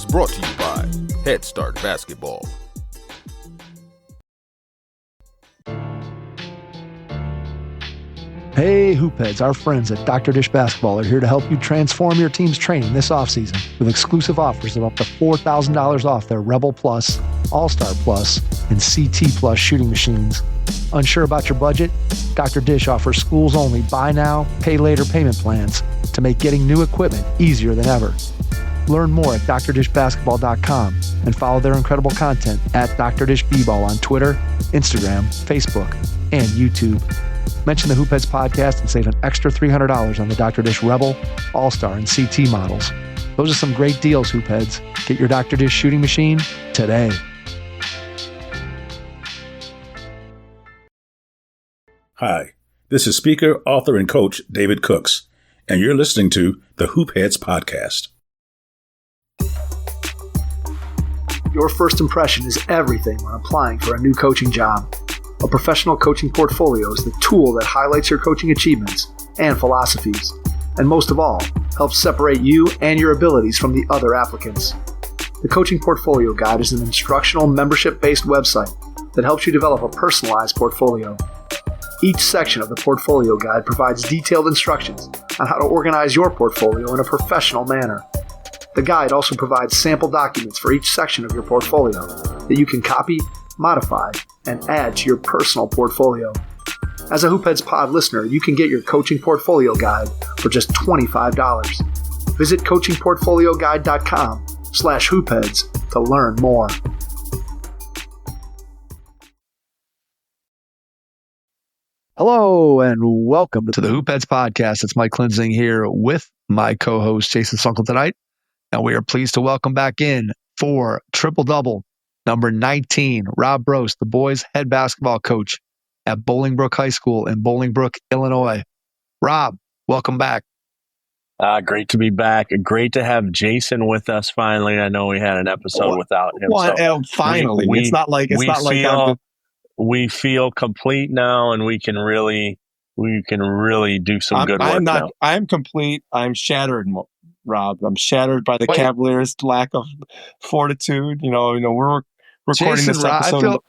is brought to you by Head Start Basketball. Hey, Hoopheads, our friends at Dr. Dish Basketball are here to help you transform your team's training this offseason with exclusive offers of up to $4,000 off their Rebel Plus, All-Star Plus, and CT Plus shooting machines. Unsure about your budget? Dr. Dish offers schools-only buy now, pay later payment plans to make getting new equipment easier than ever. Learn more at drdishbasketball.com and follow their incredible content at Dr. Dish B-Ball on Twitter, Instagram, Facebook, and YouTube. Mention the Hoopheads podcast and save an extra $300 on the Dr. Dish Rebel, All-Star, and CT models. Those are some great deals, Hoopheads. Get your Dr. Dish shooting machine today. Hi, this is speaker, author, and coach David Cooks, and you're listening to the Hoopheads podcast. Your first impression is everything when applying for a new coaching job. A professional coaching portfolio is the tool that highlights your coaching achievements and philosophies, and most of all, helps separate you and your abilities from the other applicants. The Coaching Portfolio Guide is an instructional, membership-based website that helps you develop a personalized portfolio. Each section of the Portfolio Guide provides detailed instructions on how to organize your portfolio in a professional manner. The guide also provides sample documents for each section of your portfolio that you can copy, modify, and add to your personal portfolio. As a Hoopheads Pod listener, you can get your Coaching Portfolio Guide for just $25. Visit coachingportfolioguide.com/hoopheads to learn more. Hello and welcome to the Hoopheads Podcast. It's Mike Klinzing here with my co-host Jason Sunkel tonight, and we are pleased to welcome back in for Triple Double number 19, Rob Brost, the boys' head basketball coach at Bolingbrook High School in Bolingbrook, Illinois. Rob, welcome back. Great to be back. Great to have Jason with us finally. I know we had an episode without him. Well, finally. It's not like we feel complete now, and we can really do some good work now. I am complete. I'm shattered, Rob. I'm shattered by the Cavaliers' lack of fortitude. We're recording Jason, this episode.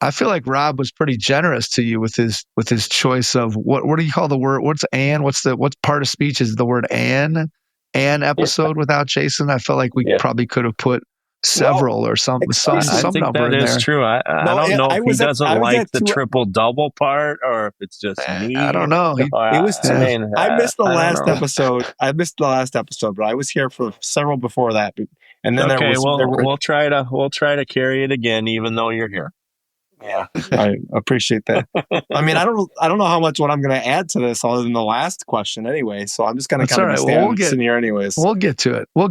I feel like Rob was pretty generous to you with his choice of what do you call the word? What's "and"? What part of speech is the word "and"? An episode without Jason. I felt like we probably could have put several or some number I think in that there. is true. I don't know if he doesn't like the triple double part or if it's just me. I don't know. It was I missed the last episode. I missed the last episode, but I was here for several before that. And then we'll try to carry it again, even though you're here. Yeah, I appreciate that. I mean, I don't know how much what I'm going to add to this other than the last question anyway. So I'm just going to kind of sitting here anyways. We'll get to it. All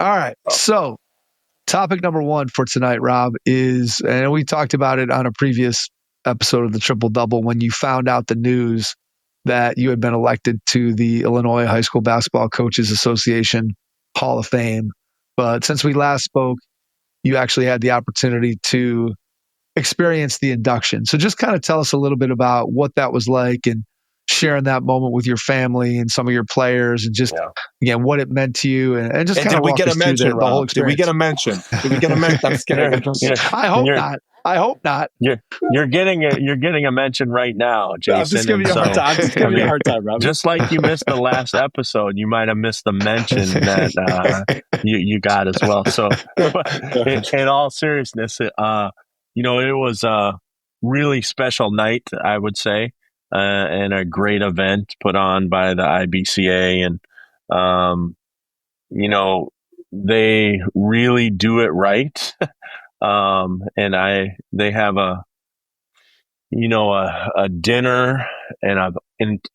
right. So topic number one for tonight, Rob, is, and we talked about it on a previous episode of the Triple Double when you found out the news that you had been elected to the Illinois High School Basketball Coaches Association Hall of Fame. But since we last spoke, you actually had the opportunity to experience the induction. So just kind of tell us a little bit about what that was like and sharing that moment with your family and some of your players and just, again, what it meant to you and just kind of walk us through the whole experience. Did we get a mention? I'm just kidding. I hope not. You're getting a mention right now, Jason. I'm just giving you a hard time, Rob. Just like you missed the last episode, you might have missed the mention that you got as well. So in all seriousness, it was a really special night, I would say, and a great event put on by the IBCA. And, they really do it right. And they have a dinner and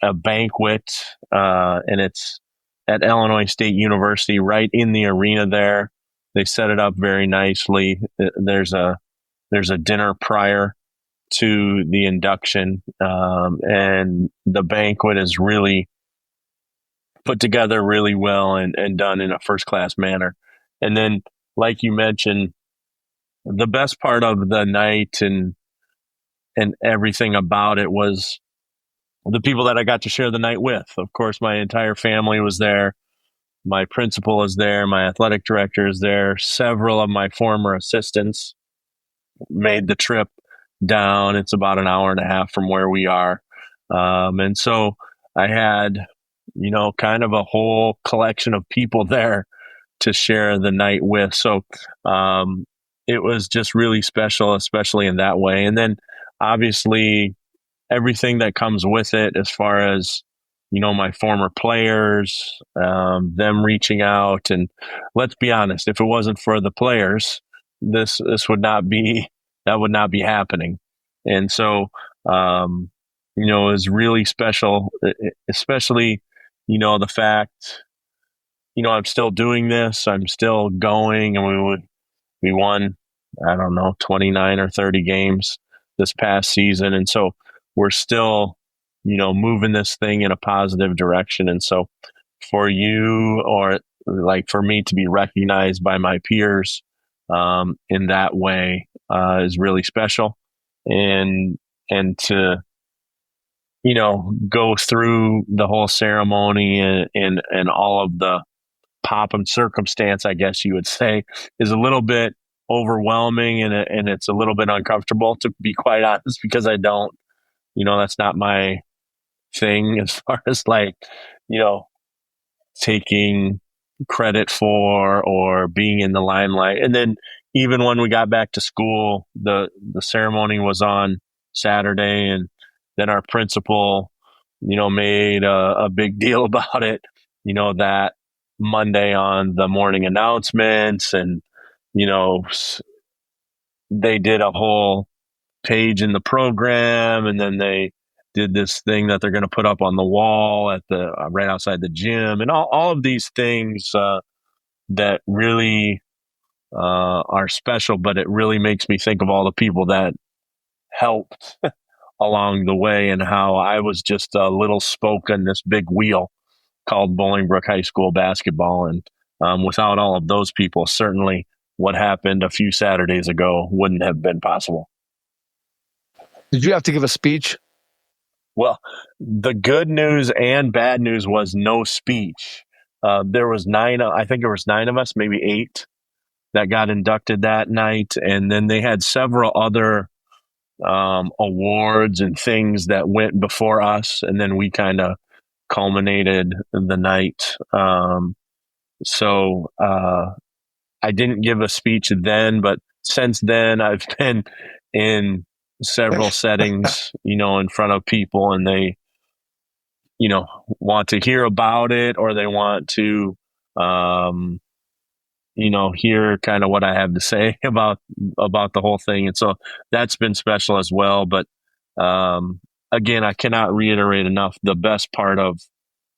a banquet, and it's at Illinois State University, right in the arena there. They set it up very nicely. There's a dinner prior to the induction, and the banquet is really put together really well and done in a first-class manner. And then, like you mentioned, the best part of the night and everything about it was the people that I got to share the night with. Of course, my entire family was there. my principal is there, my athletic director is there, several of my former assistants made the trip down. It's about an hour and a half from where we are. And so I had, kind of a whole collection of people there to share the night with. So it was just really special, especially in that way. And then obviously everything that comes with it, as far as, my former players, them reaching out. And let's be honest, if it wasn't for the players, this would not be, that would not be happening. And so, it was really special, especially, the fact, I'm still doing this, I'm still going, and we won, I don't know, 29 or 30 games this past season. And so we're still, moving this thing in a positive direction. And so for you, or like for me to be recognized by my peers in that way is really special. And to, go through the whole ceremony and all of the pomp and circumstance, I guess you would say, is a little bit overwhelming, and it's a little bit uncomfortable, to be quite honest, because I don't, that's not my thing as far as like, taking credit for or being in the limelight. And then even when we got back to school, the ceremony was on Saturday, and then our principal, made a big deal about it, that Monday on the morning announcements. And, they did a whole page in the program, and then they did this thing that they're going to put up on the wall at the right outside the gym, and all of these things that really are special. But it really makes me think of all the people that helped along the way, and how I was just a little spoke on this big wheel called Bolingbrook High School basketball. And without all of those people, certainly what happened a few Saturdays ago wouldn't have been possible. Did you have to give a speech? Well, the good news and bad news was no speech. There was I think there was 9 of us, maybe 8, that got inducted that night. And then they had several other awards and things that went before us. And then we kind of culminated the night. So I didn't give a speech then, but since then I've been in several settings, in front of people, and they, want to hear about it, or they want to, hear kind of what I have to say about the whole thing. And so that's been special as well. But again, I cannot reiterate enough, the best part of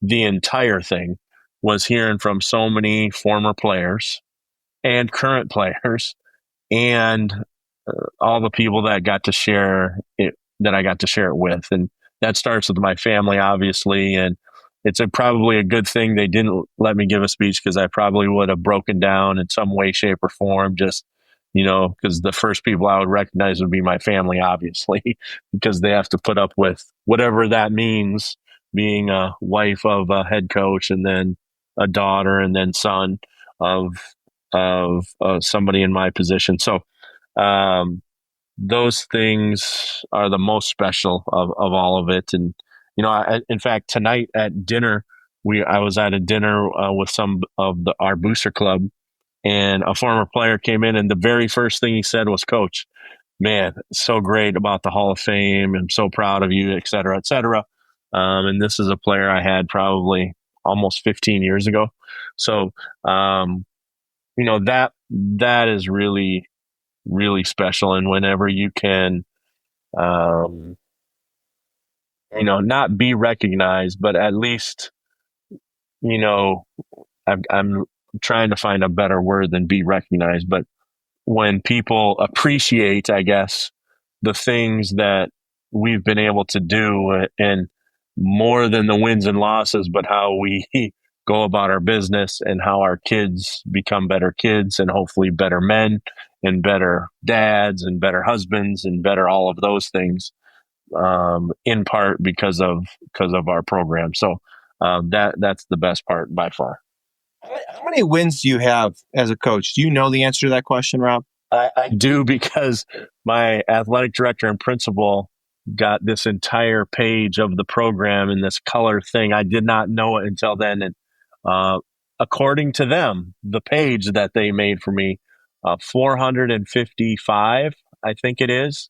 the entire thing was hearing from so many former players and current players, and all the people that got to share it, that I got to share it with. And that starts with my family, obviously. And it's probably a good thing they didn't let me give a speech, because I probably would have broken down in some way, shape, or form, just, because the first people I would recognize would be my family, obviously, because they have to put up with whatever that means, being a wife of a head coach, and then a daughter, and then son of somebody in my position. So those things are the most special of all of it. And, in fact, tonight at dinner, I was at a dinner with some of our booster club, and a former player came in, and the very first thing he said was, "Coach, man, so great about the Hall of Fame. I'm so proud of you," et cetera, et cetera. And this is a player I had probably almost 15 years ago. So, that is really, really special. And whenever you can, not be recognized, but at least, I'm trying to find a better word than be recognized, but when people appreciate, I guess, the things that we've been able to do, and more than the wins and losses, but how we go about our business, and how our kids become better kids, and hopefully better men, and better dads, and better husbands, and better all of those things, in part because of our program. So that's the best part by far. How many wins do you have as a coach? Do you know the answer to that question, Rob? I do, because my athletic director and principal got this entire page of the program in this color thing. I did not know it until then. And according to them, the page that they made for me, 455, I think it is.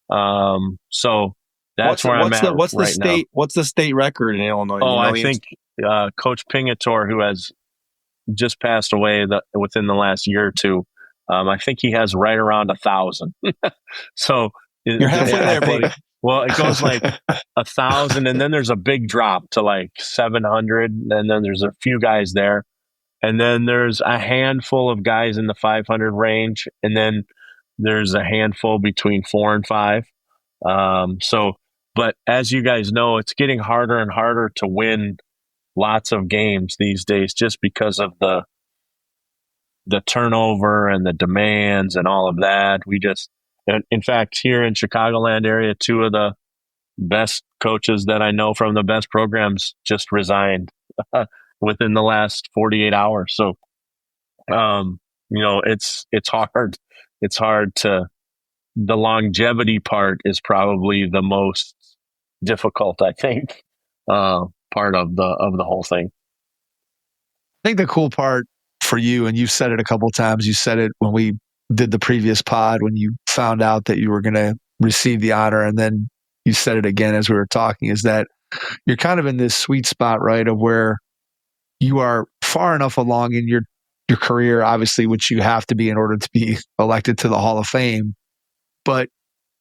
So that's where I'm at what's right the state? now. What's the state record in Illinois? Oh, I think Coach Pingator, who has just passed away within the last year or two, I think he has right around 1,000. So you're halfway there, buddy. Well, it goes like 1,000, and then there's a big drop to like 700, and then there's a few guys there, and then there's a handful of guys in the 500 range, and then there's a handful between 4 and 5. But as you guys know, it's getting harder and harder to win lots of games these days, just because of the turnover and the demands and all of that. In fact, here in Chicagoland area, 2 of the best coaches that I know from the best programs just resigned within the last 48 hours. So, it's hard. It's hard to, the longevity part is probably the most difficult, I think, part of the whole thing. I think the cool part for you, and you've said it a couple of times, you said it when we did the previous pod, when you found out that you were going to receive the honor, and then you said it again as we were talking, is that you're kind of in this sweet spot, right, of where you are far enough along in your career, obviously, which you have to be in order to be elected to the Hall of Fame, but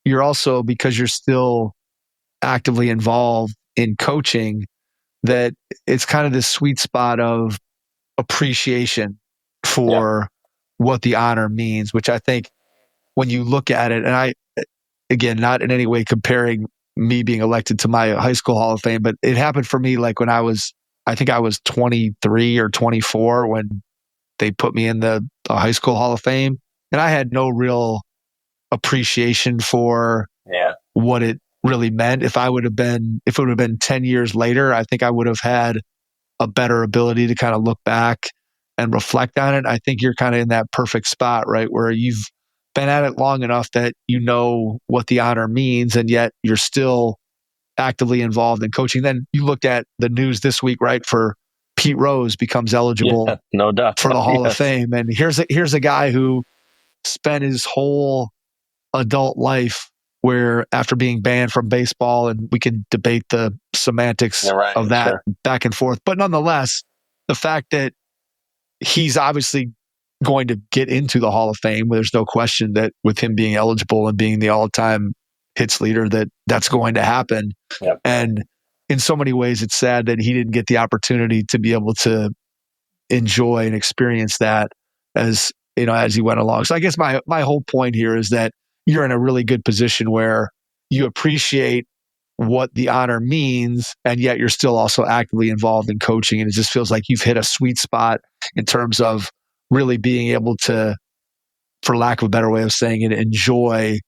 you're also, because you're still actively involved in coaching, that it's kind of this sweet spot of appreciation for what the honor means, which I think when you look at it, and I, again, not in any way comparing me being elected to my high school Hall of Fame, but it happened for me like when I think I was 23 or 24 when they put me in the high school Hall of Fame. And I had no real appreciation for what it really meant. If it would have been 10 years later, I think I would have had a better ability to kind of look back and reflect on it. I think you're kind of in that perfect spot, right? Where you've been at it long enough that you know what the honor means, and yet you're still actively involved in coaching. Then you looked at the news this week, right? For Pete Rose becomes eligible no doubt for the Hall of Fame. And here's a guy who spent his whole adult life where, after being banned from baseball, and we can debate the semantics of that back and forth, but nonetheless, the fact that he's obviously going to get into the Hall of Fame, there's no question that with him being eligible and being the all-time hits leader, that's going to happen. Yep. And in so many ways, it's sad that he didn't get the opportunity to be able to enjoy and experience that as he went along. So I guess my whole point here is that you're in a really good position where you appreciate what the honor means, and yet you're still also actively involved in coaching. And it just feels like you've hit a sweet spot in terms of really being able to, for lack of a better way of saying it, enjoy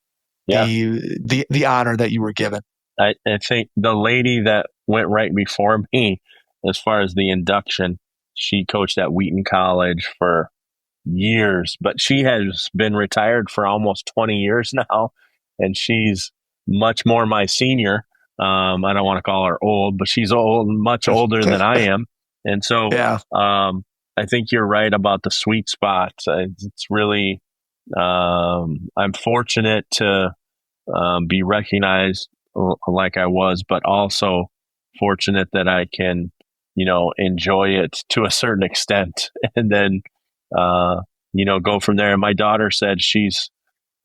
the honor that you were given. I think the lady that went right before me, as far as the induction, she coached at Wheaton College for years, but she has been retired for almost 20 years now, and she's much more my senior. I don't want to call her old, but she's much older than I am. And so I think you're right about the sweet spot. It's really, I'm fortunate to be recognized like I was, but also fortunate that I can, enjoy it to a certain extent, and then, go from there. And my daughter said she's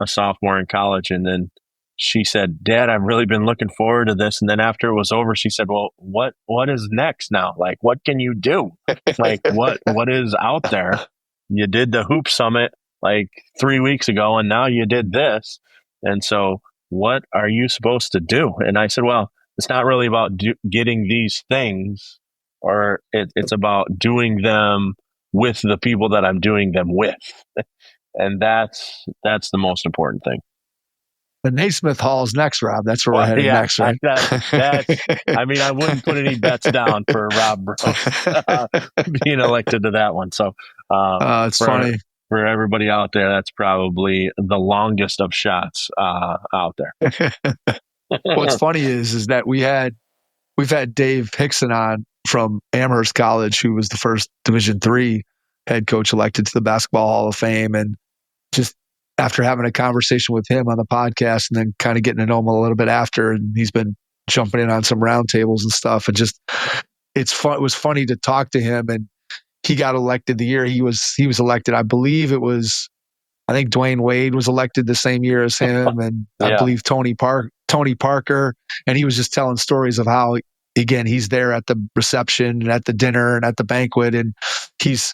a sophomore in college, and then she said, "Dad, I've really been looking forward to this." And then after it was over, she said, "Well, what is next now? Like, what can you do? Like, what is out there? You did the Hoop Summit like 3 weeks ago, and now you did this. And so what are you supposed to do?" And I said, well, it's not really about getting these things, or it's about doing them with the people that I'm doing them with. And that's the most important thing. The Naismith Hall's next, Rob. That's where we're headed next, right? I mean, I wouldn't put any bets down for Rob Brost being elected to that one. So it's funny. For everybody out there, that's probably the longest of shots out there. What's funny is that we've had Dave Hickson on from Amherst College, who was the first Division III head coach elected to the Basketball Hall of Fame, and just after having a conversation with him on the podcast and then kind of getting to know him a little bit after, and he's been jumping in on some roundtables and stuff, and just it was funny to talk to him. And he got elected the year he was elected. I believe I think Dwayne Wade was elected the same year as him, and I believe Tony Parker, and he was just telling stories of how, again, he's there at the reception and at the dinner and at the banquet, and he's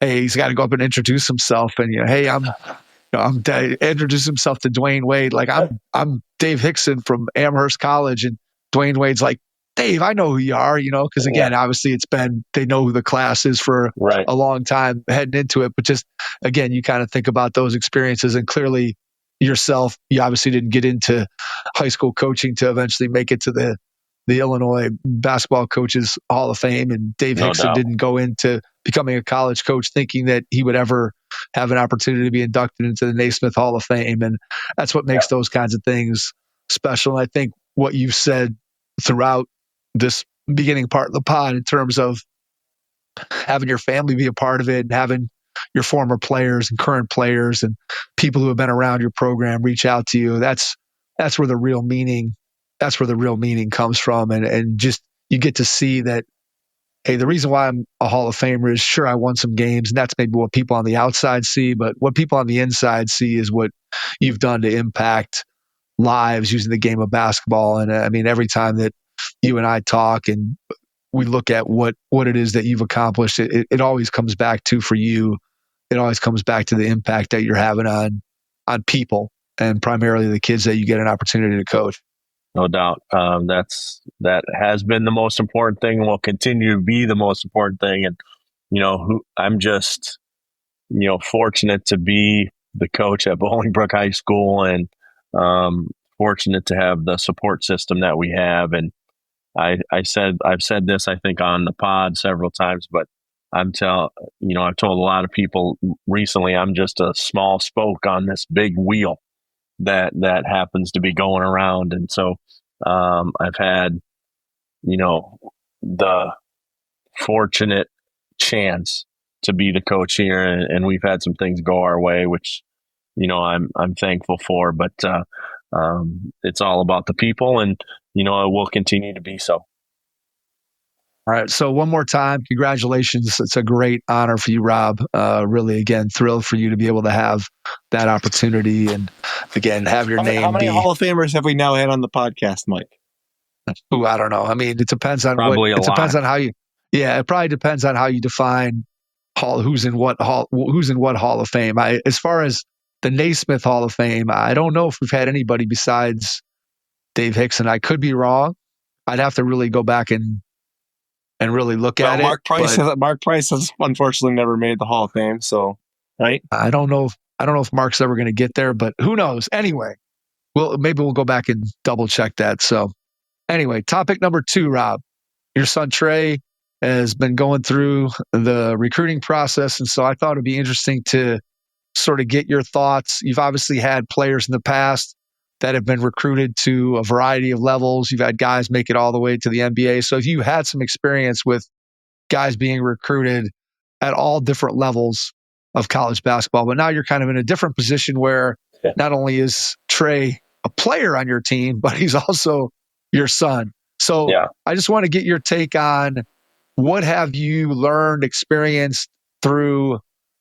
got to go up and introduce himself, and hey, I'm introduce himself to Dwayne Wade, like I'm Dave Hickson from Amherst College, and Dwayne Wade's like, Dave, I know who you are, because again, obviously they know who the class is for a long time heading into it, but just again, you kind of think about those experiences, and clearly yourself, you obviously didn't get into high school coaching to eventually make it to the Illinois Basketball Coaches Hall of Fame, and Dave Hickson didn't go into becoming a college coach thinking that he would ever have an opportunity to be inducted into the Naismith Hall of Fame, and that's what makes those kinds of things special. And I think what you've said throughout this beginning part of the pod in terms of having your family be a part of it and having your former players and current players and people who have been around your program reach out to you, that's where the real meaning comes from. And just, you get to see that, hey, the reason why I'm a Hall of Famer is, sure, I won some games, and that's maybe what people on the outside see, but what people on the inside see is what you've done to impact lives using the game of basketball. And I mean, every time that you and I talk and we look at what it is that you've accomplished, it always comes back to, for you, it always comes back to the impact that you're having on people, and primarily the kids that you get an opportunity to coach. No doubt. That has been the most important thing and will continue to be the most important thing. And, I'm just, fortunate to be the coach at Bolingbrook High School, and fortunate to have the support system that we have. And I've said this, I think, on the pod several times, but I've told a lot of people recently, I'm just a small spoke on this big wheel that happens to be going around. And so I've had, the fortunate chance to be the coach here, and we've had some things go our way, which, I'm thankful for, but it's all about the people, and, it will continue to be so. All right. So one more time, congratulations. It's a great honor for you, Rob. Really, again, thrilled for you to be able to have that opportunity, and again, have your name. How many Hall of Famers have we now had on the podcast, Mike? Ooh, I don't know. I mean, it depends on depends on how you. Yeah, it probably depends on how you define who's in what Hall of Fame. As far as the Naismith Hall of Fame, I don't know if we've had anybody besides Dave Hickson. I could be wrong. I'd have to really go back and really look at Mark it. Mark Price has unfortunately never made the Hall of Fame. So, right? I don't know if Mark's ever going to get there, but who knows? Anyway, maybe we'll go back and double check that. So, anyway, topic number 2, Rob. Your son Trey has been going through the recruiting process, and so I thought it'd be interesting to sort of get your thoughts. You've obviously had players in the past that have been recruited to a variety of levels. You've had guys make it all the way to the NBA. So if you had some experience with guys being recruited at all different levels of college basketball, but now you're kind of in a different position where not only is Trey a player on your team, but he's also your son. So I just want to get your take on, what have you learned, experienced through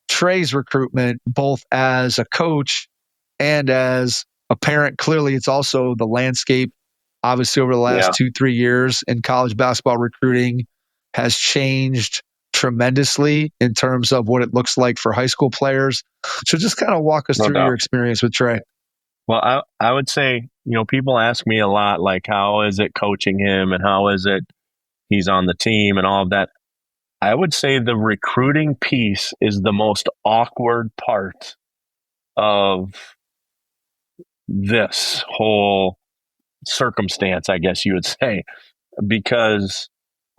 Trey's recruitment, both as a coach and as a parent. Clearly, it's also the landscape, obviously, over the last 2-3 years in college basketball recruiting has changed tremendously in terms of what it looks like for high school players. So just kind of walk us through your experience with Trey. Well, I would say, people ask me a lot, like, how is it coaching him and how is it he's on the team and all of that. I would say the recruiting piece is the most awkward part of this whole circumstance, I guess you would say, because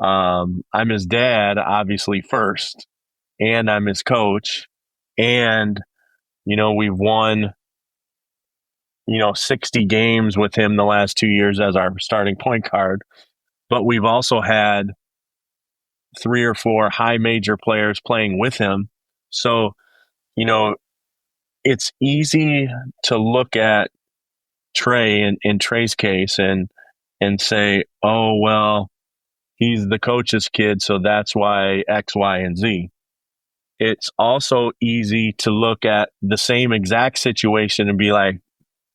I'm his dad, obviously, first, and I'm his coach. And, we've won, 60 games with him the last 2 years as our starting point guard. But we've also had 3 or 4 high major players playing with him. So, it's easy to look at Trey in Trey's case and say, oh, well, he's the coach's kid, so that's why X, Y, and Z. It's also easy to look at the same exact situation and be like,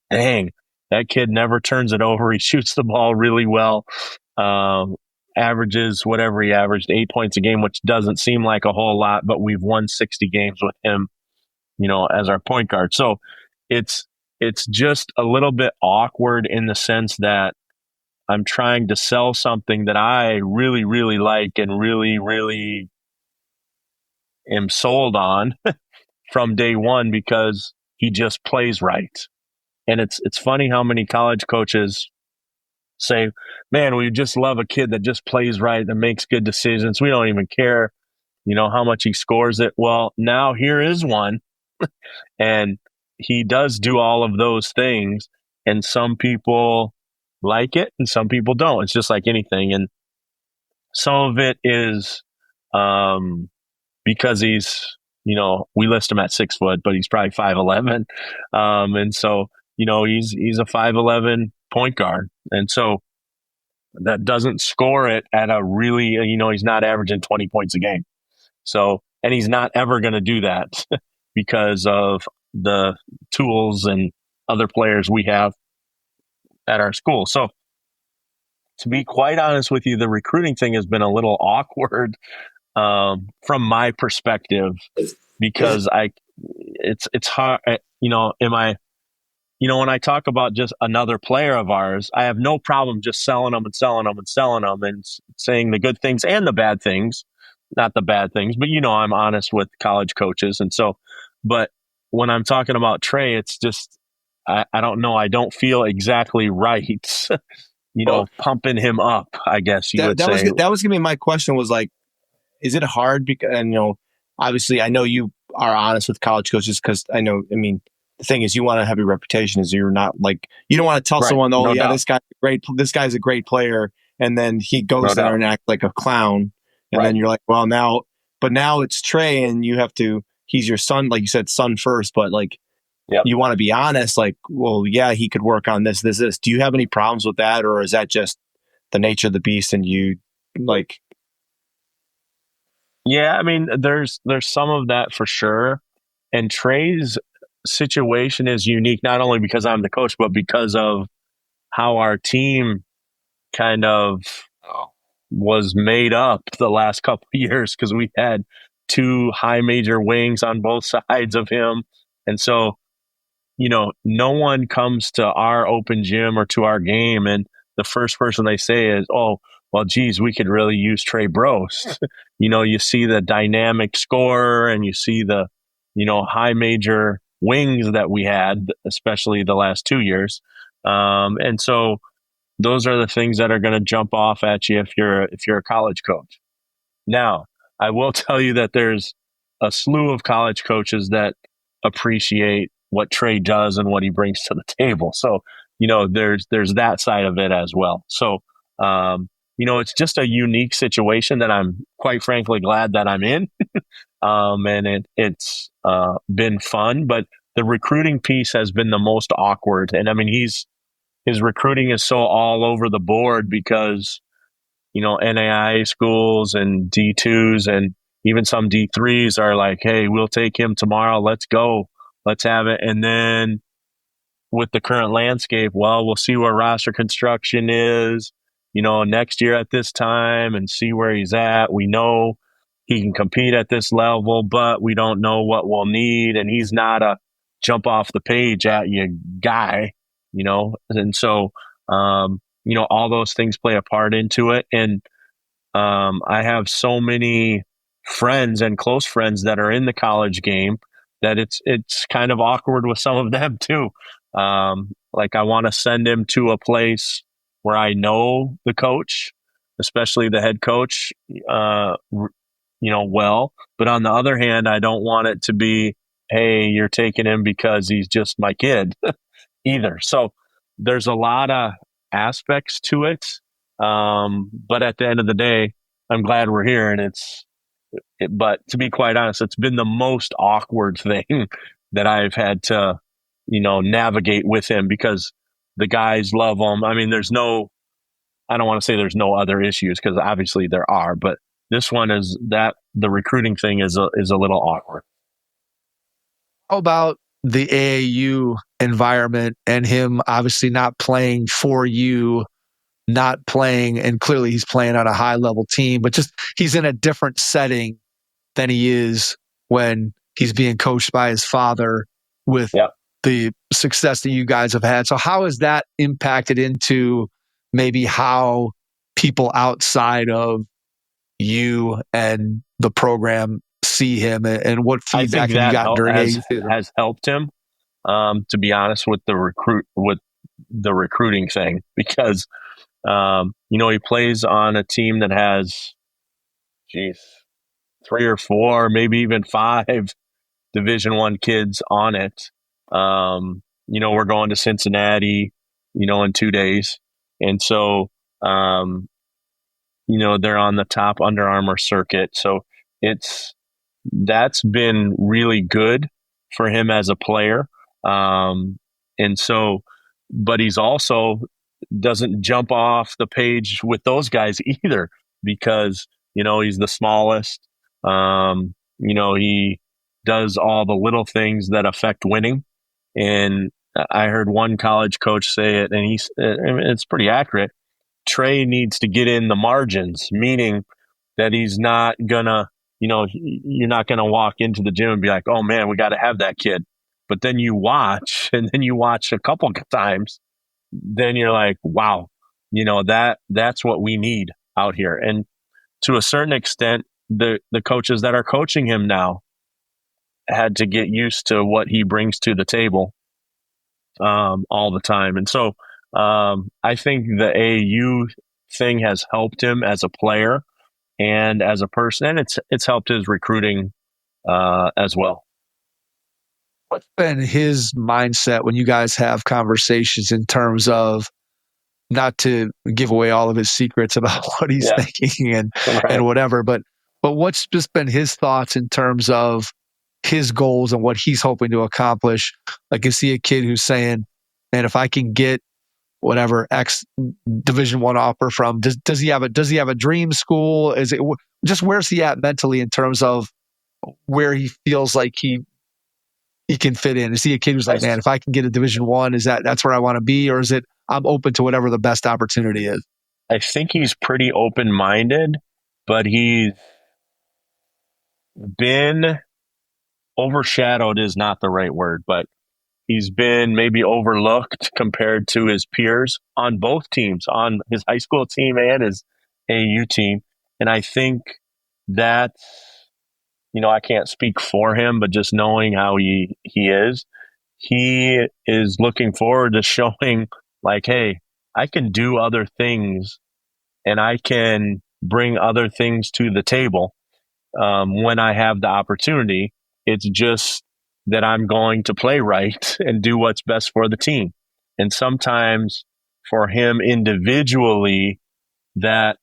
dang, that kid never turns it over. He shoots the ball really well, averages whatever he averaged, 8 points a game, which doesn't seem like a whole lot, but we've won 60 games with him, as our point guard. So it's just a little bit awkward in the sense that I'm trying to sell something that I really, really like and really, really am sold on from day one because he just plays right. And it's funny how many college coaches say, man, we just love a kid that just plays right, that makes good decisions. We don't even care, how much he scores it. Well, now here is one. And he does do all of those things. And some people like it and some people don't. It's just like anything. And some of it is because he's, we list him at 6 foot, but he's probably 5'11". And so, he's a 5'11" point guard. And so that doesn't score it at a really, he's not averaging 20 points a game. So, and he's not ever going to do that because of the tools and other players we have at our school. So to be quite honest with you, the recruiting thing has been a little awkward from my perspective because it's hard, when I talk about just another player of ours, I have no problem just selling them and saying the good things and the bad things, not the bad things, but I'm honest with college coaches. And so, but when I'm talking about Trey, it's just, I don't know. I don't feel exactly right, pumping him up, I guess you would say. That was going to be my question was like, is it hard? Because, and, obviously I know you are honest with college coaches because the thing is you want to have your reputation is you're not like, you don't want to tell someone, this guy's a great player. And then he goes there and acts like a clown. And then you're like, well, now it's Trey and you have to, he's your son, like you said, son first, but like, you want to be honest, like, well, yeah, he could work on this. Do you have any problems with that? Or is that just the nature of the beast and you like? Yeah, there's some of that for sure. And Trey's situation is unique, not only because I'm the coach, but because of how our team kind of was made up the last couple of years, because we had 2 high major wings on both sides of him. And so, no one comes to our open gym or to our game and the first person they say is, oh, well, geez, we could really use Trey Brost. You see the dynamic scorer and you see the, high major wings that we had, especially the last 2 years. And so those are the things that are going to jump off at you if you're a college coach. Now, I will tell you that there's a slew of college coaches that appreciate what Trey does and what he brings to the table. So, there's that side of it as well. So, it's just a unique situation that I'm quite frankly glad that I'm in. And it's been fun, but the recruiting piece has been the most awkward. And his recruiting is so all over the board because, NAIA schools and D2s and even some D3s are like, hey, we'll take him tomorrow. Let's go. Let's have it. And then with the current landscape, well, we'll see where roster construction is, next year at this time and see where he's at. We know he can compete at this level, but we don't know what we'll need. And he's not a jump off the page at you guy, And so, all those things play a part into it. And I have so many friends and close friends that are in the college game that it's kind of awkward with some of them too. Like, I want to send him to a place where I know the coach, especially the head coach, well. But on the other hand, I don't want it to be, hey, you're taking him because he's just my kid either. So there's a lot of aspects to it. But at the end of the day, I'm glad we're here. And but to be quite honest, it's been the most awkward thing that I've had to, navigate with him, because the guys love him. I mean, I don't want to say there's no other issues, because obviously there are, but this one is that the recruiting thing is a little awkward. How about the AAU environment and him obviously not playing for you, not playing, and clearly he's playing on a high level team, but just he's in a different setting than he is when he's being coached by his father with the success that you guys have had. So how has that impacted into maybe how people outside of you and the program see him, and what feedback have you gotten during AAU? Has helped him, to be honest, with the recruiting thing, because he plays on a team that has 3 or 4, maybe even 5 Division I kids on it. We're going to Cincinnati, in 2 days. And so, they're on the top Under Armour circuit. So that's been really good for him as a player. And so, but he's also doesn't jump off the page with those guys either, because, he's the smallest. He does all the little things that affect winning. And I heard one college coach say it, and it's pretty accurate. Trey needs to get in the margins, meaning that he's not gonna, you're not gonna walk into the gym and be like, oh man, we got to have that kid. But then you watch, and then you watch a couple of times, then you're like, wow, that's what we need out here. And to a certain extent, the coaches that are coaching him now had to get used to what he brings to the table all the time. And so I think the AAU thing has helped him as a player and as a person, and it's helped his recruiting as well. What's been his mindset when you guys have conversations, in terms of, not to give away all of his secrets about what he's thinking and whatever, but what's just been his thoughts in terms of his goals and what he's hoping to accomplish? Like, is he a kid who's saying, man, if I can get whatever X Division I offer from, does he have a dream school? Is it just, where's he at mentally in terms of where he feels like he can fit in? Is he a kid who's like, man, if I can get a Division I, that's where I want to be? Or is it, I'm open to whatever the best opportunity is? I think he's pretty open-minded, but he's been overshadowed is not the right word, but he's been maybe overlooked compared to his peers on both teams, on his high school team and his AAU team. And I think that, I can't speak for him, but just knowing how he is looking forward to showing, like, hey, I can do other things and I can bring other things to the table when I have the opportunity. It's just that I'm going to play right and do what's best for the team. And sometimes for him individually, that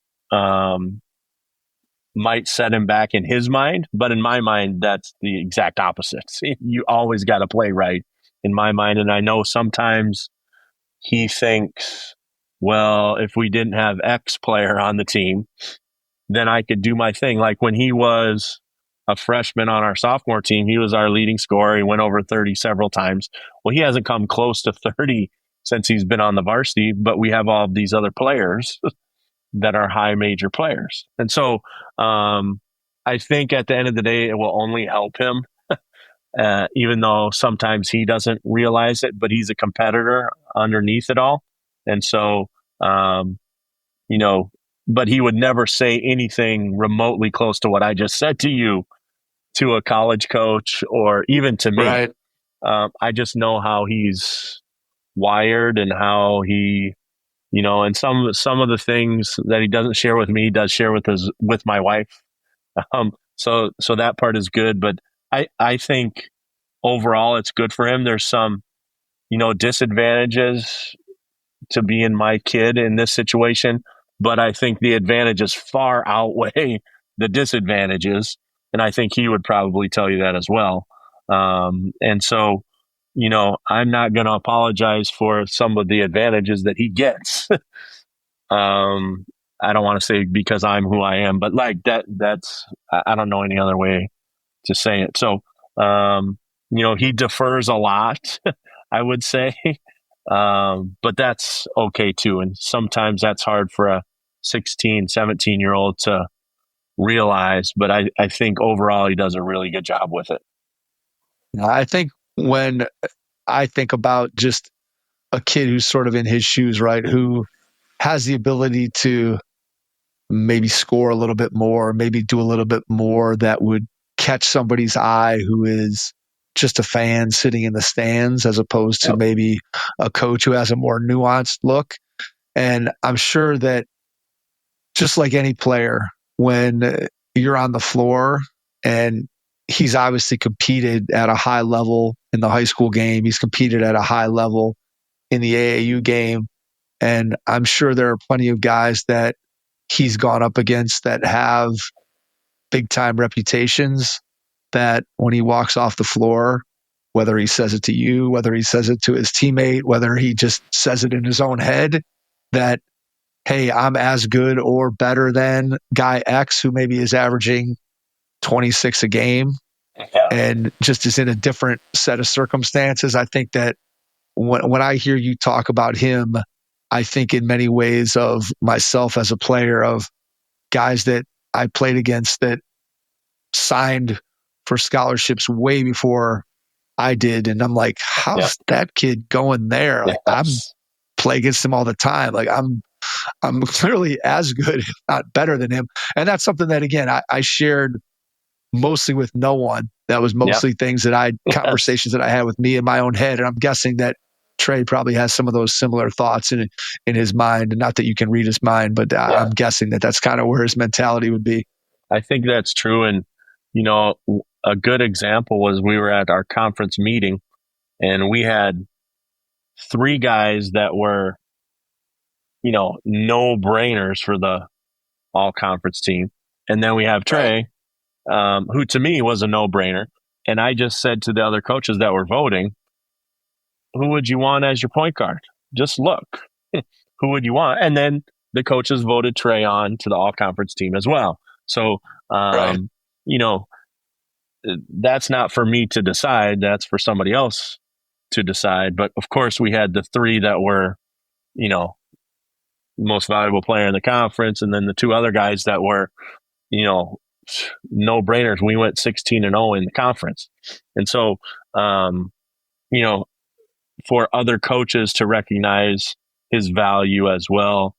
might set him back in his mind. But in my mind, that's the exact opposite. You always got to play right, in my mind. And I know sometimes he thinks, well, if we didn't have X player on the team, then I could do my thing. Like when he was a freshman on our sophomore team, he was our leading scorer. He went over 30 several times. Well, he hasn't come close to 30 since he's been on the varsity, but we have all of these other players that are high major players. And so I think at the end of the day, it will only help him, even though sometimes he doesn't realize it, but he's a competitor underneath it all. And so, but he would never say anything remotely close to what I just said to you, to a college coach, or even to me. Right. I just know how he's wired and how he, and some of the things that he doesn't share with me, he does share with my wife. So that part is good, but I think overall it's good for him. There's some, disadvantages to being my kid in this situation, but I think the advantages far outweigh the disadvantages. And I think he would probably tell you that as well. And so, I'm not going to apologize for some of the advantages that he gets. I don't want to say because I'm who I am, but like that's, I don't know any other way to say it. So, he defers a lot, I would say. But that's okay too. And sometimes that's hard for a 16, 17-year-old to realize, but I think overall he does a really good job with it. I think when I think about just a kid who's sort of in his shoes, right, who has the ability to maybe score a little bit more, maybe do a little bit more that would catch somebody's eye who is just a fan sitting in the stands, as opposed to maybe a coach who has a more nuanced look. And I'm sure that just like any player, when you're on the floor, and he's obviously competed at a high level in the high school game, he's competed at a high level in the AAU game. And I'm sure there are plenty of guys that he's gone up against that have big time reputations, that when he walks off the floor, whether he says it to you, whether he says it to his teammate, whether he just says it in his own head, that, hey, I'm as good or better than guy X who maybe is averaging 26 a game and just is in a different set of circumstances. I think that when I hear you talk about him, I think in many ways of myself as a player, of guys that I played against that signed for scholarships way before I did. And I'm like, how's that kid going there? Like, I'm play against him all the time. Like I'm clearly as good, if not better than him. And that's something that, again, I shared mostly with no one. That was mostly things that conversations that I had with me in my own head. And I'm guessing that Trey probably has some of those similar thoughts in his mind. And not that you can read his mind, but I'm guessing that that's kind of where his mentality would be. I think that's true. And, a good example was we were at our conference meeting and we had 3 guys that were, no-brainers for the all-conference team. And then we have Trey, who to me was a no-brainer. And I just said to the other coaches that were voting, who would you want as your point guard? Just look. Who would you want? And then the coaches voted Trey on to the all-conference team as well. So, that's not for me to decide. That's for somebody else to decide. But of course, we had the 3 that were, most valuable player in the conference, and then the 2 other guys that were, no-brainers. We went 16-0 in the conference. And so, for other coaches to recognize his value as well,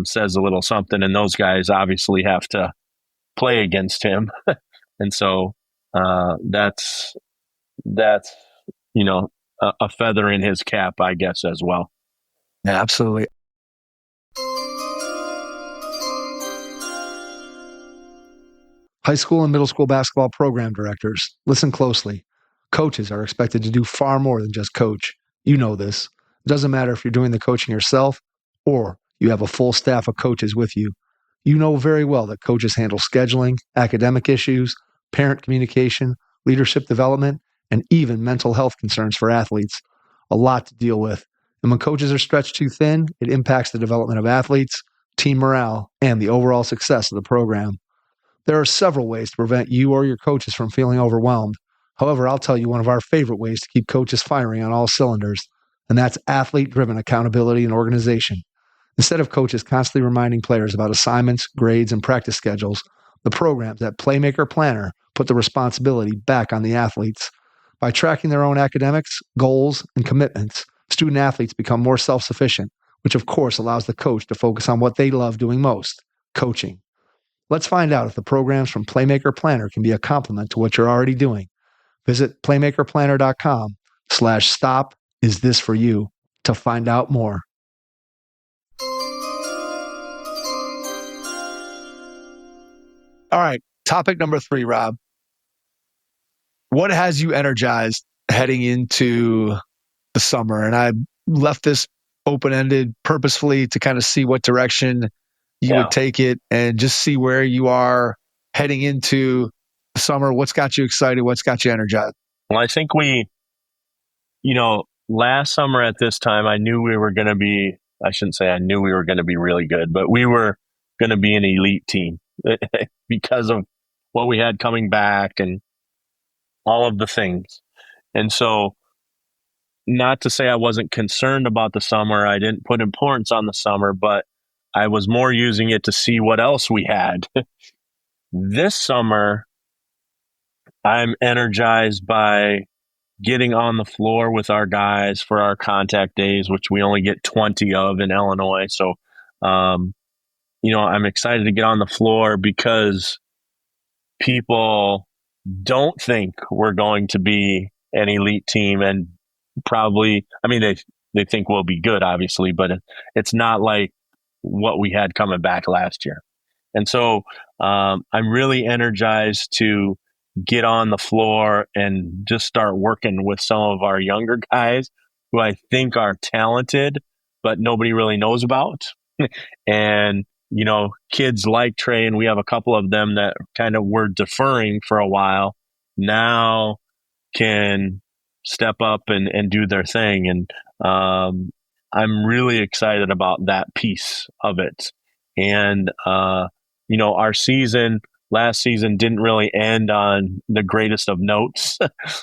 says a little something. And those guys obviously have to play against him. And so that's a feather in his cap, I guess, as well. Yeah, absolutely. High school and middle school basketball program directors, listen closely. Coaches are expected to do far more than just coach. You know this. It doesn't matter if you're doing the coaching yourself or you have a full staff of coaches with you. You know very well that coaches handle scheduling, academic issues, parent communication, leadership development, and even mental health concerns for athletes. A lot to deal with. And when coaches are stretched too thin, it impacts the development of athletes, team morale, and the overall success of the program. There are several ways to prevent you or your coaches from feeling overwhelmed. However, I'll tell you one of our favorite ways to keep coaches firing on all cylinders, and that's athlete-driven accountability and organization. Instead of coaches constantly reminding players about assignments, grades, and practice schedules, the programs at Playmaker Planner put the responsibility back on the athletes. By tracking their own academics, goals, and commitments, student athletes become more self-sufficient, which of course allows the coach to focus on what they love doing most, coaching. Let's find out if the programs from Playmaker Planner can be a complement to what you're already doing. Visit playmakerplanner.com/stop is this for you to find out more. All right, topic number 3, Rob. What has you energized heading into the summer? And I left this open-ended purposefully to kind of see what direction you would take it and just see where you are heading into the summer. What's got you excited? What's got you energized? Well, I think last summer at this time, I knew we were going to be, I shouldn't say I knew we were going to be really good, but we were going to be an elite team because of what we had coming back and all of the things. And so, not to say I wasn't concerned about the summer, I didn't put importance on the summer, but I was more using it to see what else we had. This summer, I'm energized by getting on the floor with our guys for our contact days, which we only get 20 of in Illinois. So, I'm excited to get on the floor because people don't think we're going to be an elite team, and probably, they think we'll be good, obviously, but it's not like what we had coming back last year. And so I'm really energized to get on the floor and just start working with some of our younger guys who I think are talented, but nobody really knows about. And, kids like Trey, and we have a couple of them that kind of were deferring for a while, now can step up and do their thing. And I'm really excited about that piece of it. And, our last season didn't really end on the greatest of notes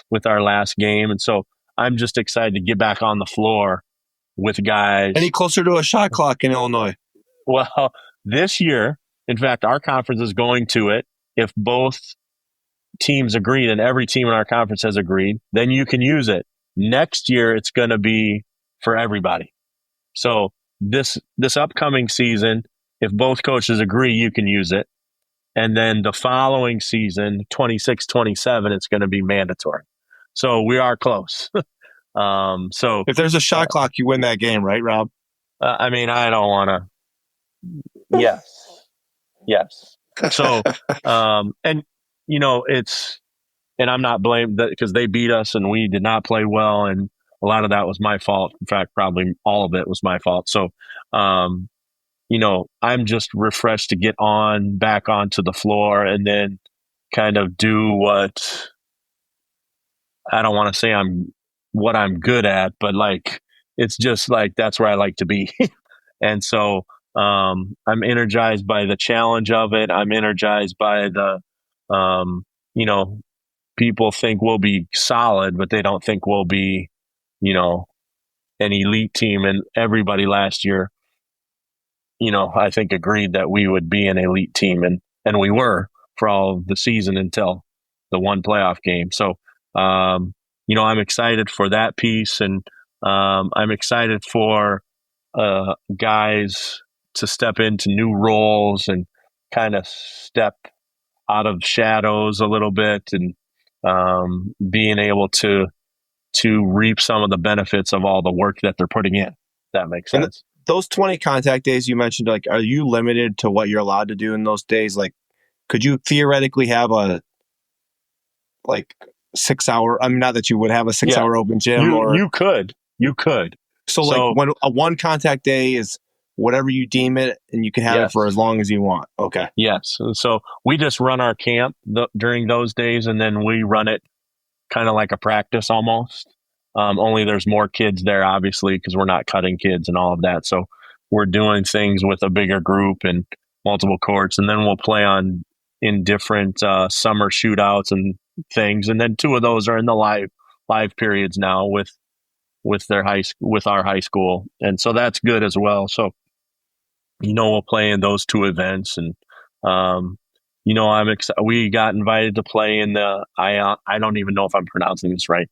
with our last game. And so I'm just excited to get back on the floor with guys. Any closer to a shot clock in Illinois? Well, this year, in fact, our conference is going to it. If both teams agreed, and every team in our conference has agreed, then you can use it. Next year, it's going to be for everybody. So this upcoming season, if both coaches agree, you can use it. And then the following season, 26-27, it's going to be mandatory. So we are close. So if there's a shot clock, you win that game, right, Rob? I don't want to. Yes. So, and I'm not blamed because they beat us and we did not play well. And a lot of that was my fault. In fact, probably all of it was my fault. So, I'm just refreshed to get back onto the floor and then kind of do what I don't want to say what I'm good at, but it's just that's where I like to be. And so, I'm energized by the challenge of it. I'm energized by the, people think we'll be solid, but they don't think we'll be, an elite team. And everybody last year, I think agreed that we would be an elite team, and we were for all of the season until the one playoff game. So, I'm excited for that piece, and I'm excited for guys to step into new roles and kind of step out of shadows a little bit, and being able to reap some of the benefits of all the work that they're putting in. That makes sense. Those 20 contact days you mentioned, are you limited to what you're allowed to do in those days? Could you theoretically have a 6 hour, not that you would have a 6 hour open gym, you could. So when a one contact day is whatever you deem it, and you can have it for as long as you want. Okay. Yes. So we just run our camp during those days, and then we run it kind of like a practice almost. Only there's more kids there, obviously, because we're not cutting kids and all of that. So we're doing things with a bigger group and multiple courts, and then we'll play in different summer shootouts and things. And then 2 of those are in the live periods now with our high school, and so that's good as well. So we'll play in those 2 events, and I'm excited. We got invited to play in the I don't even know if I'm pronouncing this right.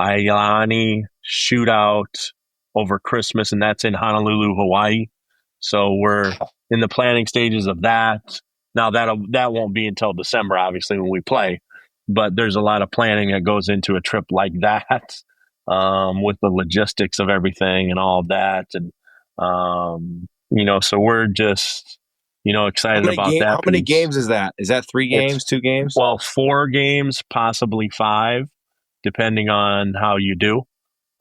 Ailani shootout over Christmas, and that's in Honolulu, Hawaii. So we're in the planning stages of that. Now that won't be until December, obviously, when we play, but there's a lot of planning that goes into a trip like that. with the logistics of everything and all of that. And, so we're just, excited about that. How many games is that? Is that 3 games, 2 games? Well, 4 games, possibly 5, depending on how you do.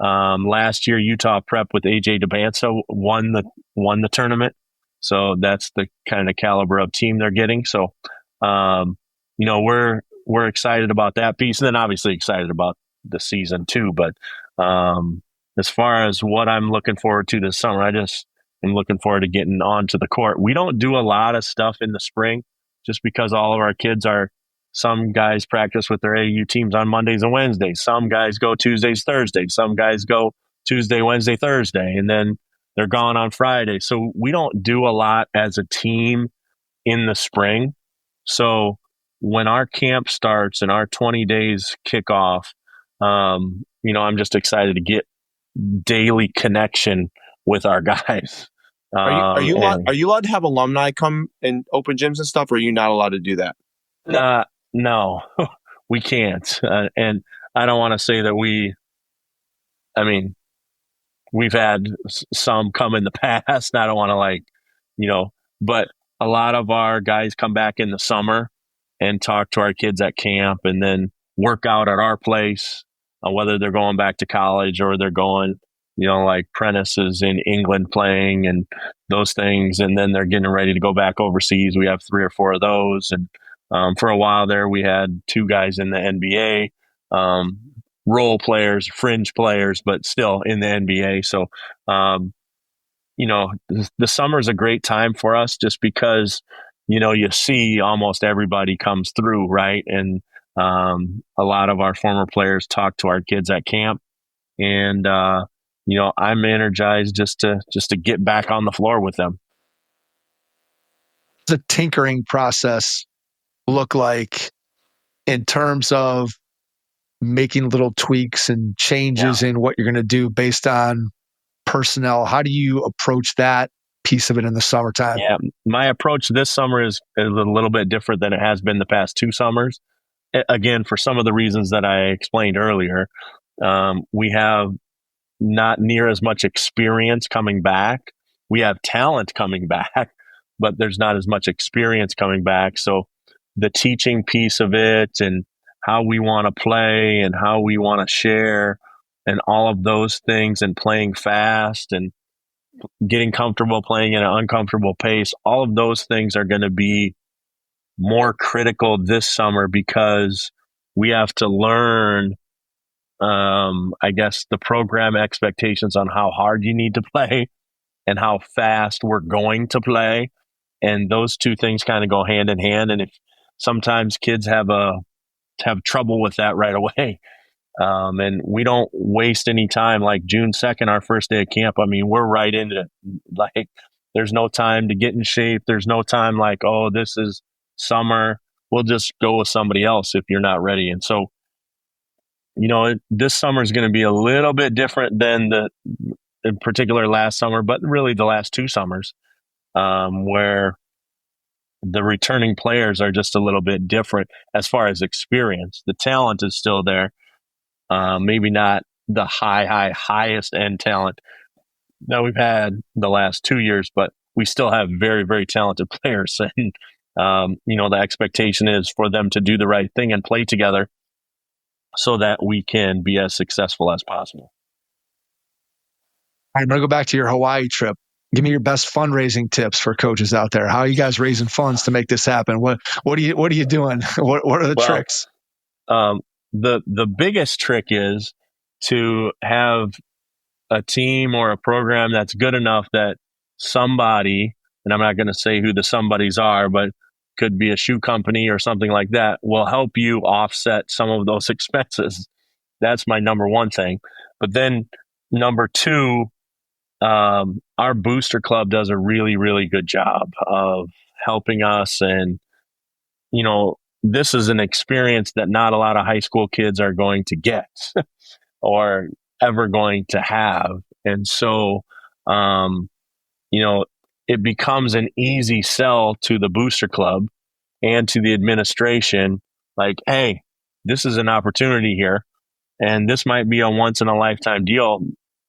Last year, Utah Prep with AJ DeBanza won the tournament. So that's the kind of caliber of team they're getting. So, we're excited about that piece, and then obviously excited about the season too. But as far as what I'm looking forward to this summer, I just am looking forward to getting onto the court. We don't do a lot of stuff in the spring just because all of our kids some guys practice with their AU teams on Mondays and Wednesdays. Some guys go Tuesdays, Thursdays. Some guys go Tuesday, Wednesday, Thursday, and then they're gone on Friday. So we don't do a lot as a team in the spring. So when our camp starts and our 20 days kick off, I'm just excited to get daily connection with our guys. Are you allowed to have alumni come and open gyms and stuff, or are you not allowed to do that? No, we can't. And I don't want to say that we've had some come in the past. I don't want to but a lot of our guys come back in the summer and talk to our kids at camp and then work out at our place, whether they're going back to college or they're going, like Prentice's in England playing and those things. And then they're getting ready to go back overseas. We have 3 or 4 of those. And for a while there, we had 2 guys in the NBA, role players, fringe players, but still in the NBA. So, the summer is a great time for us just because, you see almost everybody comes through, right? And a lot of our former players talk to our kids at camp. And, I'm energized just to get back on the floor with them. The tinkering process look like in terms of making little tweaks and changes in what you're going to do based on personnel? How do you approach that piece of it in the summertime? Yeah, my approach this summer is a little bit different than it has been the past 2 summers. Again, for some of the reasons that I explained earlier, we have not near as much experience coming back. We have talent coming back, but there's not as much experience coming back. So the teaching piece of it and how we want to play and how we want to share and all of those things and playing fast and getting comfortable playing at an uncomfortable pace, all of those things are going to be more critical this summer because we have to learn, the program expectations on how hard you need to play and how fast we're going to play. And those 2 things kind of go hand in hand. And if sometimes kids have trouble with that right away. And we don't waste any time. Like June 2nd, our first day of camp, we're right into it. There's no time to get in shape. There's no time this is summer. We'll just go with somebody else if you're not ready. And so, this summer is going to be a little bit different than in particular last summer, but really the last 2 summers, where the returning players are just a little bit different as far as experience. The talent is still there. Maybe not the highest end talent that we've had the last 2 years, but we still have very, very talented players. And, the expectation is for them to do the right thing and play together so that we can be as successful as possible. I'm going to go back to your Hawaii trip. Give me your best fundraising tips for coaches out there. How are you guys raising funds to make this happen? What are you doing? What are the tricks? The biggest trick is to have a team or a program that's good enough that somebody, and I'm not going to say who the somebodies are, but could be a shoe company or something like that, will help you offset some of those expenses. That's my number 1 thing. But then number 2, our booster club does a really, really good job of helping us. And, this is an experience that not a lot of high school kids are going to get or ever going to have. And so, it becomes an easy sell to the booster club and to the administration. Like, hey, this is an opportunity here. And this might be a once in a lifetime deal,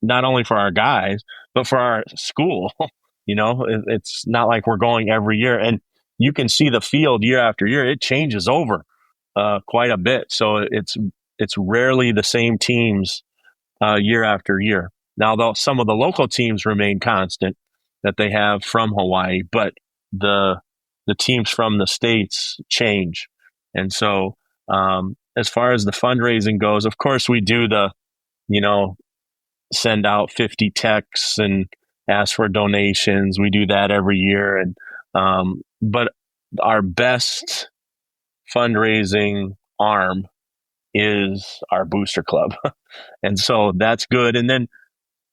not only for our guys, but for our school. It's not like we're going every year. And you can see the field year after year. It changes over quite a bit. So it's rarely the same teams year after year. Now, though, some of the local teams remain constant that they have from Hawaii, but the teams from the states change. And so as far as the fundraising goes, of course, we do send out 50 texts and ask for donations. We do that every year. And but our best fundraising arm is our booster club. And so that's good. And then,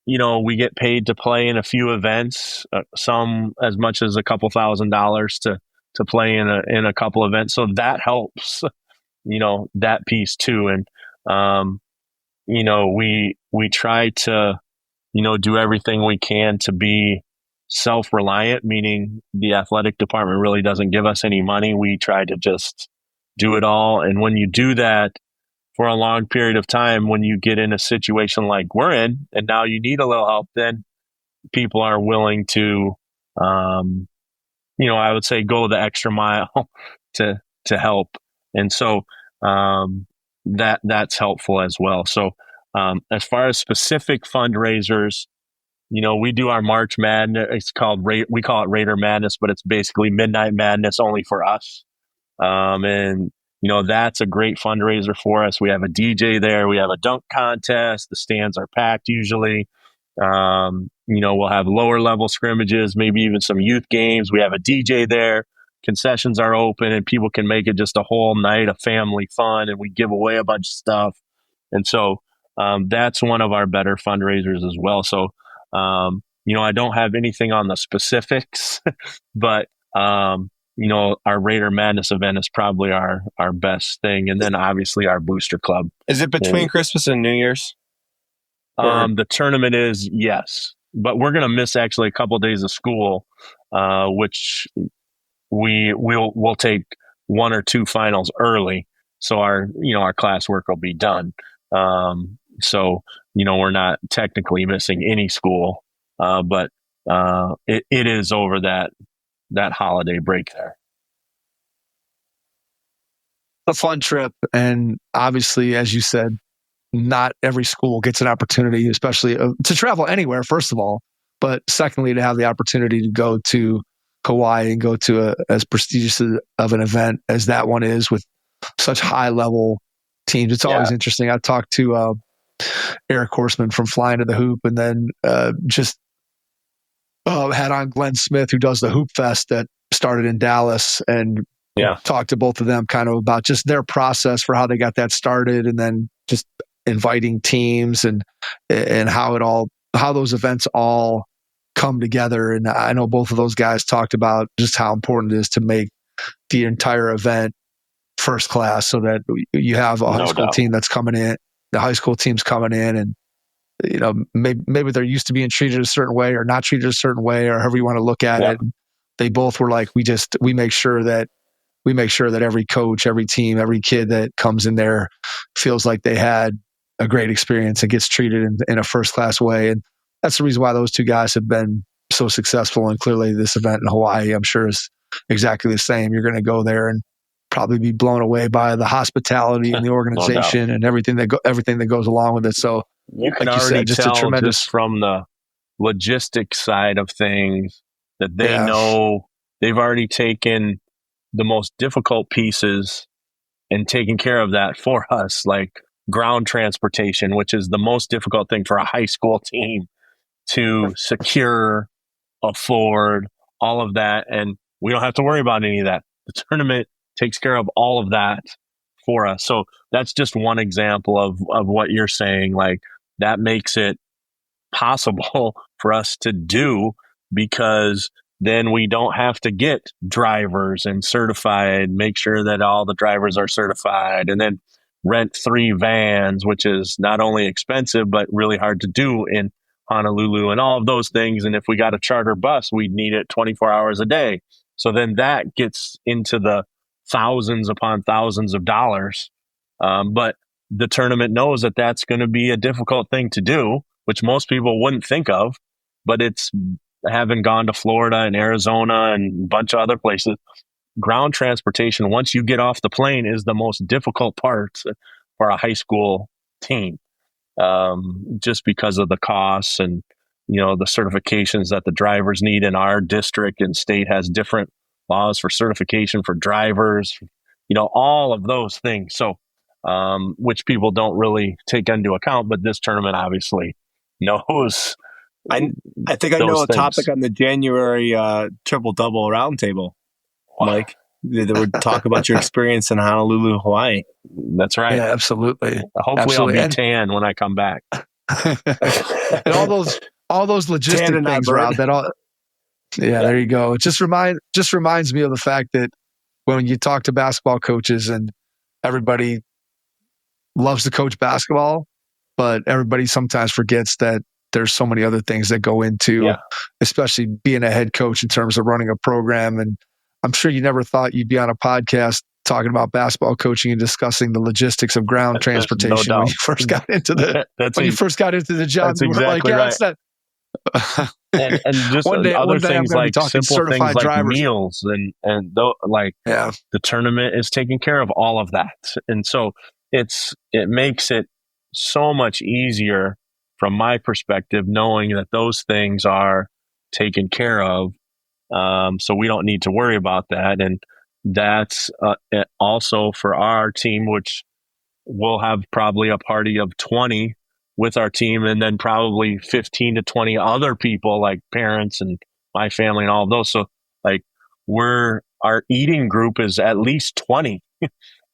we get paid to play in a few events, some as much as a couple $1,000s to play in a couple events. So that helps, that piece too. And, we try to, do everything we can to be self-reliant, meaning the athletic department really doesn't give us any money. We try to just do it all. And when you do that for a long period of time, when you get in a situation like we're in, and now you need a little help, then people are willing to, I would say go the extra mile to help. And so that's helpful as well. So as far as specific fundraisers, we do our March Madness. We call it Raider Madness, but it's basically Midnight Madness only for us. And that's a great fundraiser for us. We have a DJ there. We have a dunk contest. The stands are packed usually. We'll have lower level scrimmages, maybe even some youth games. We have a DJ there. Concessions are open and people can make it just a whole night of family fun, and we give away a bunch of stuff. And so that's one of our better fundraisers as well. So, I don't have anything on the specifics, but, our Raider Madness event is probably our best thing. And then obviously our booster club. Is it between Christmas and New Year's? The tournament is, yes, but we're going to miss actually a couple of days of school, which we'll take one or two finals early. So our classwork will be done. So, we're not technically missing any school, but it is over that holiday break there. A fun trip. And obviously, as you said, not every school gets an opportunity, especially to travel anywhere, first of all, but secondly, to have the opportunity to go to Hawaii and go to as prestigious of an event as that one is with such high level teams. It's always interesting. I talked to Eric Horseman from Flying to the Hoop, and then had on Glenn Smith, who does the Hoop Fest that started in Dallas, and talked to both of them kind of about just their process for how they got that started, and then just inviting teams and how those events all come together. And I know both of those guys talked about just how important it is to make the entire event first class, so that you have a high school team that's coming in, the high school team's coming in, and maybe they're used to being treated a certain way or not treated a certain way, or however you want to look at it. They both were like, we make sure that every coach, every team, every kid that comes in there feels like they had a great experience and gets treated in a first class way. And that's the reason why those two guys have been so successful. And clearly this event in Hawaii, I'm sure, is exactly the same. You're going to go there and probably be blown away by the hospitality and the organization and everything that goes along with it. So you can already tell just from the logistics side of things that they know they've already taken the most difficult pieces and taken care of that for us, like ground transportation, which is the most difficult thing for a high school team to secure, afford, all of that. And we don't have to worry about any of that. The tournament takes care of all of that for us. So that's just one example of what you're saying. Like, that makes it possible for us to do, because then we don't have to get drivers and certified, make sure that all the drivers are certified, and then rent 3 vans, which is not only expensive, but really hard to do in Honolulu and all of those things. And if we got a charter bus, we'd need it 24 hours a day. So then that gets into the thousands upon thousands of dollars. But the tournament knows that that's going to be a difficult thing to do, which most people wouldn't think of, but it's having gone to Florida and Arizona and a bunch of other places. Ground transportation, once you get off the plane, is the most difficult part for a high school team, just because of the costs and, the certifications that the drivers need in our district, and state has different laws for certification for drivers, all of those things. So, which people don't really take into account, but this tournament obviously knows. I think I know a things. topic on the January triple double roundtable, Mike. They would talk about your experience in Honolulu, Hawaii. That's right. Yeah, absolutely. Hopefully, absolutely. I'll be tan when I come back. And all those logistic things, Rob. There you go. It just reminds me of the fact that when you talk to basketball coaches, and everybody loves to coach basketball, but everybody sometimes forgets that there's so many other things that go into, especially being a head coach in terms of running a program. And I'm sure you never thought you'd be on a podcast talking about basketball coaching and discussing the logistics of ground transportation when you first got into the job. That's exactly right. It's not. and just other things like simple things like drivers. Meals and the tournament is taking care of all of that. And so it makes it so much easier from my perspective, knowing that those things are taken care of. So we don't need to worry about that. And that's also for our team, which we'll have probably a party of 20 with our team, and then probably 15 to 20 other people like parents and my family and all of those. So like our eating group is at least 20.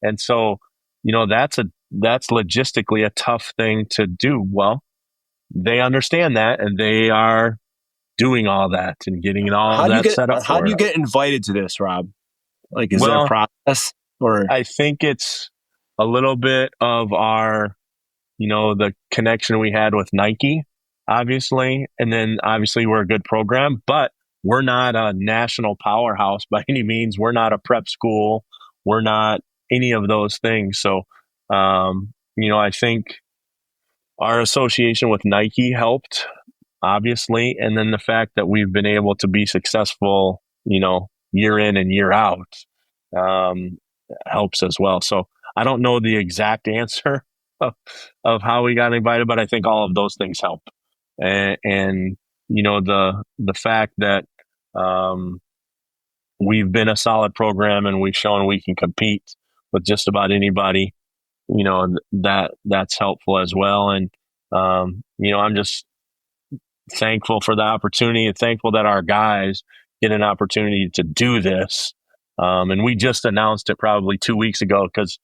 And so, that's logistically a tough thing to do. Well, they understand that, and they are doing all that and getting all that set up. How do you get invited to this, Rob? Like, is there a process? Or I think it's a little bit of our, the connection we had with Nike, obviously. And then obviously we're a good program, but we're not a national powerhouse by any means. We're not a prep school. We're not any of those things. So, I think our association with Nike helped, obviously. And then the fact that we've been able to be successful, year in and year out, helps as well. So I don't know the exact answer of how we got invited, but I think all of those things help. And the fact that we've been a solid program and we've shown we can compete with just about anybody, that's helpful as well. And I'm just thankful for the opportunity and thankful that our guys get an opportunity to do this. And we just announced it probably 2 weeks ago because,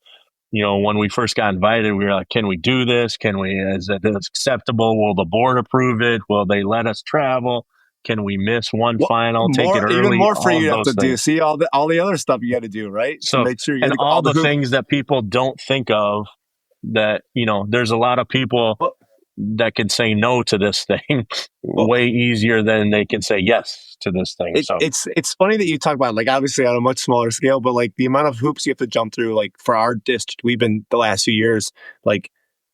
when we first got invited, we were like, can we do this? Is it acceptable? Will the board approve it? Will they let us travel? Can we miss one final? Take it early? Even more for you to have to do. See all the other stuff you got to do, right? So make sure and all the things that people don't think of that, there's a lot of people that can say no to this thing way easier than they can say yes to this thing. It's funny that you talk about, like, obviously on a much smaller scale, but like the amount of hoops you have to jump through, like for our district, we've been the last few years, like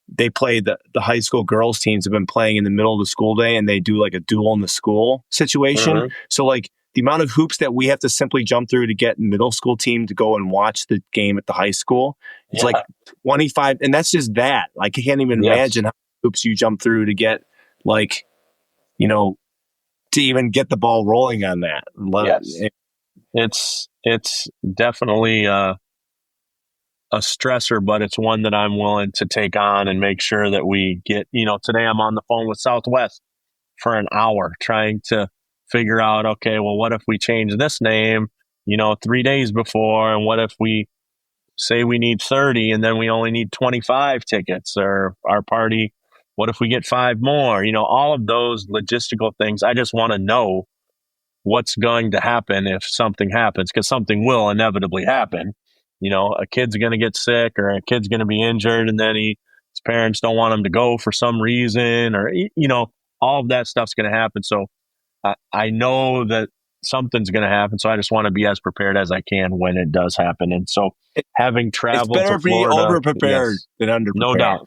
they play the high school girls teams have been playing in the middle of the school day, and they do like a duel in the school situation. Mm-hmm. So like the amount of hoops that we have to simply jump through to get middle school team to go and watch the game at the high school, it's like 25. And that's just that. Like, I can't even imagine how hoops you jump through to get, like, to even get the ball rolling on that. Yes. It's definitely a stressor, but it's one that I'm willing to take on and make sure that we get, today I'm on the phone with Southwest for an hour trying to figure out, okay, well, what if we change this name, 3 days before? And what if we say we need 30 and then we only need 25 tickets, or our party, what if we get 5 more? All of those logistical things. I just want to know what's going to happen if something happens, because something will inevitably happen. A kid's going to get sick, or a kid's going to be injured, and then his parents don't want him to go for some reason, or, all of that stuff's going to happen. So I know that something's going to happen. So I just want to be as prepared as I can when it does happen. And so having traveled it's better to Florida, be over-prepared than under-prepared.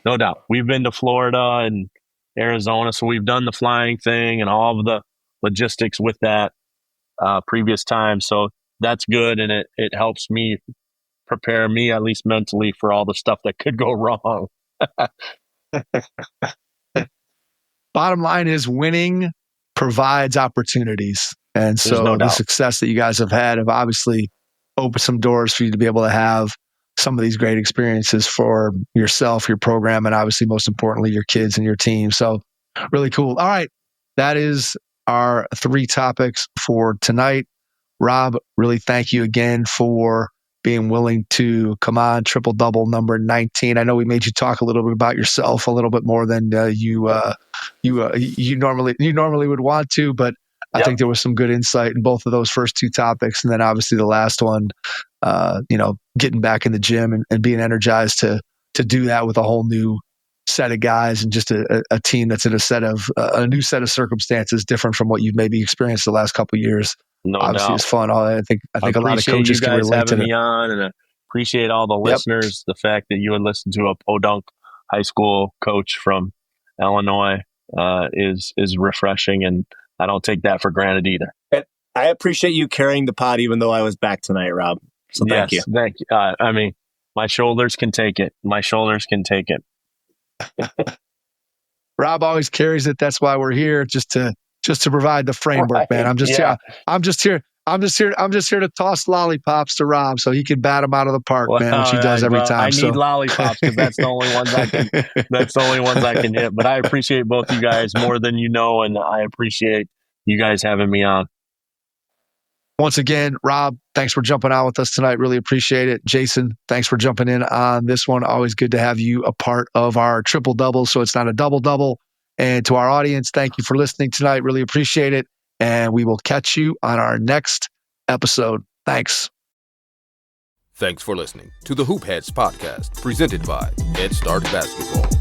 No doubt. We've been to Florida and Arizona, so we've done the flying thing and all of the logistics with that previous time. So that's good, and it helps me prepare me, at least mentally, for all the stuff that could go wrong. Bottom line is winning provides opportunities. And so the success that you guys have had have obviously opened some doors for you to be able to have some of these great experiences for yourself, your program, and obviously most importantly, your kids and your team. So really cool. All right. That is our 3 topics for tonight. Rob, really thank you again for being willing to come on. Triple double number 19. I know we made you talk a little bit about yourself a little bit more than you normally would want to, but I think there was some good insight in both of those first 2 topics. And then obviously the last one, getting back in the gym and being energized to do that with a whole new set of guys and just a team that's in a new set of circumstances different from what you've maybe experienced the last couple of years. No Obviously, doubt. it's fun. I think a lot of coaches can relate to it. Me on, and I appreciate all the listeners. The fact that you would listen to a podunk high school coach from Illinois is refreshing, and I don't take that for granted either. And I appreciate you carrying the pod, even though I was back tonight, Rob. So thank you. Thank you. I mean, my shoulders can take it. Rob always carries it. That's why we're here, just to provide the framework, man. I'm just here to toss lollipops to Rob so he can bat them out of the park, man, which he does every time. I need lollipops because that's the only ones I can hit. But I appreciate both you guys more than you know, and I appreciate you guys having me on. Once again, Rob, thanks for jumping on with us tonight. Really appreciate it. Jason, thanks for jumping in on this one. Always good to have you a part of our triple double, so it's not a double-double. And to our audience, thank you for listening tonight. Really appreciate it. And we will catch you on our next episode. Thanks. Thanks for listening to the Hoop Heads podcast, presented by Head Start Basketball.